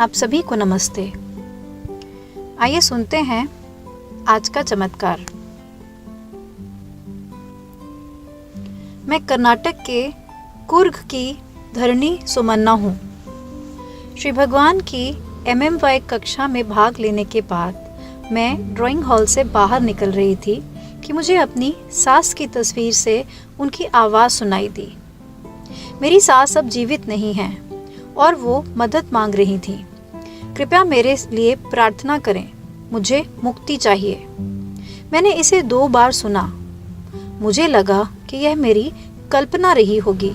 आप सभी को नमस्ते। आइए सुनते हैं आज का चमत्कार। मैं कर्नाटक के कुर्ग की धरणी सुमन्ना हूँ। श्री भगवान की MMY कक्षा में भाग लेने के बाद मैं ड्राइंग हॉल से बाहर निकल रही थी कि मुझे अपनी सास की तस्वीर से उनकी आवाज़ सुनाई दी। मेरी सास अब जीवित नहीं हैं और वो मदद मांग रही थी। कृपया मेरे लिए प्रार्थना करें, मुझे मुक्ति चाहिए। मैंने इसे 2 बार सुना। मुझे लगा कि यह मेरी कल्पना रही होगी,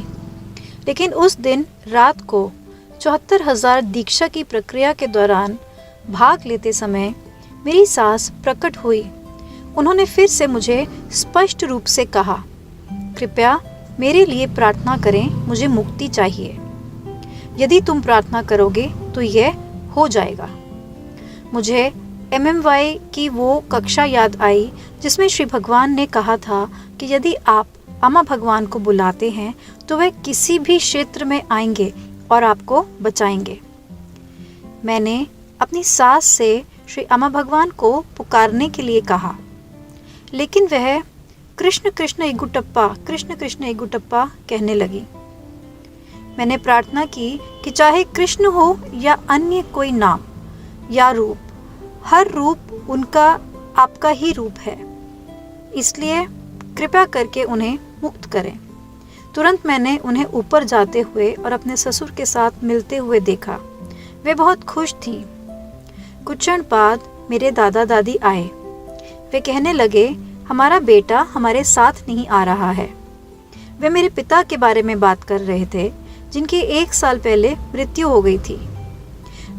लेकिन उस दिन रात को 74,000 दीक्षा की प्रक्रिया के दौरान भाग लेते समय मेरी सास प्रकट हुई। उन्होंने फिर से मुझे स्पष्ट रूप से कहा, कृपया मेरे लिए प्रार्थना करें, मुझे मुक्ति चाहिए। यदि तुम प्रार्थना करोगे तो यह हो जाएगा। मुझे MMY की वो कक्षा याद आई जिसमें श्री भगवान ने कहा था कि यदि आप अम्मा भगवान को बुलाते हैं तो वे किसी भी क्षेत्र में आएंगे और आपको बचाएंगे। मैंने अपनी सास से श्री अम्मा भगवान को पुकारने के लिए कहा, लेकिन वह कृष्ण कृष्ण इगुटप्पा, कृष्ण कृष्ण इगुटप्पा कहने लगी। मैंने प्रार्थना की कि चाहे कृष्ण हो या अन्य कोई नाम या रूप, हर रूप उनका आपका ही रूप है, इसलिए कृपया करके उन्हें मुक्त करें। तुरंत मैंने उन्हें ऊपर जाते हुए और अपने ससुर के साथ मिलते हुए देखा। वे बहुत खुश थीं। कुछ क्षण बाद मेरे दादा दादी आए। वे कहने लगे, हमारा बेटा हमारे साथ नहीं आ रहा है। वे मेरे पिता के बारे में बात कर रहे थे जिनकी 1 साल पहले मृत्यु हो गई थी।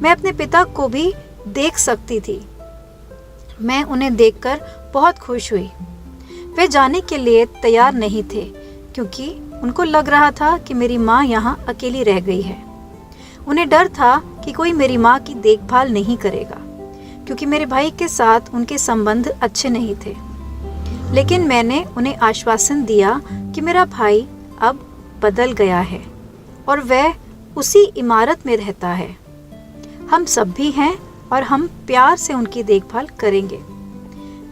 मैं अपने पिता को भी देख सकती थी। मैं उन्हें देखकर बहुत खुश हुई। वे जाने के लिए तैयार नहीं थे क्योंकि उनको लग रहा था कि मेरी माँ यहाँ अकेली रह गई है। उन्हें डर था कि कोई मेरी माँ की देखभाल नहीं करेगा क्योंकि मेरे भाई के साथ उनके संबंध अच्छे नहीं थे। लेकिन मैंने उन्हें आश्वासन दिया कि मेरा भाई अब बदल गया है और वह उसी इमारत में रहता है। हम सब भी हैं और हम प्यार से उनकी देखभाल करेंगे।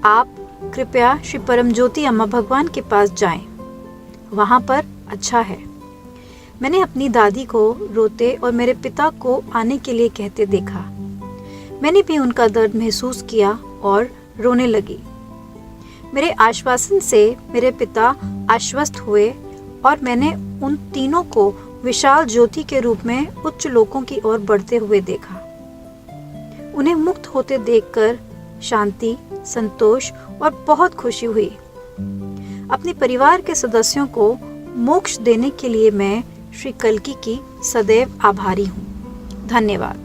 आप कृपया श्री परमज्योति अम्मा भगवान के पास जाएं, वहाँ पर अच्छा है। मैंने अपनी दादी को रोते और मेरे पिता को आने के लिए कहते देखा। मैंने भी उनका दर्द महसूस किया और रोने लगी। मेरे आश्वासन से मेरे पिता आश्वस्त हुए और मैंने उन तीनों को विशाल ज्योति के रूप में उच्च लोकों की ओर बढ़ते हुए देखा। उन्हें मुक्त होते देखकर शांति, संतोष और बहुत खुशी हुई। अपने परिवार के सदस्यों को मोक्ष देने के लिए मैं श्री कल्की की सदैव आभारी हूँ। धन्यवाद।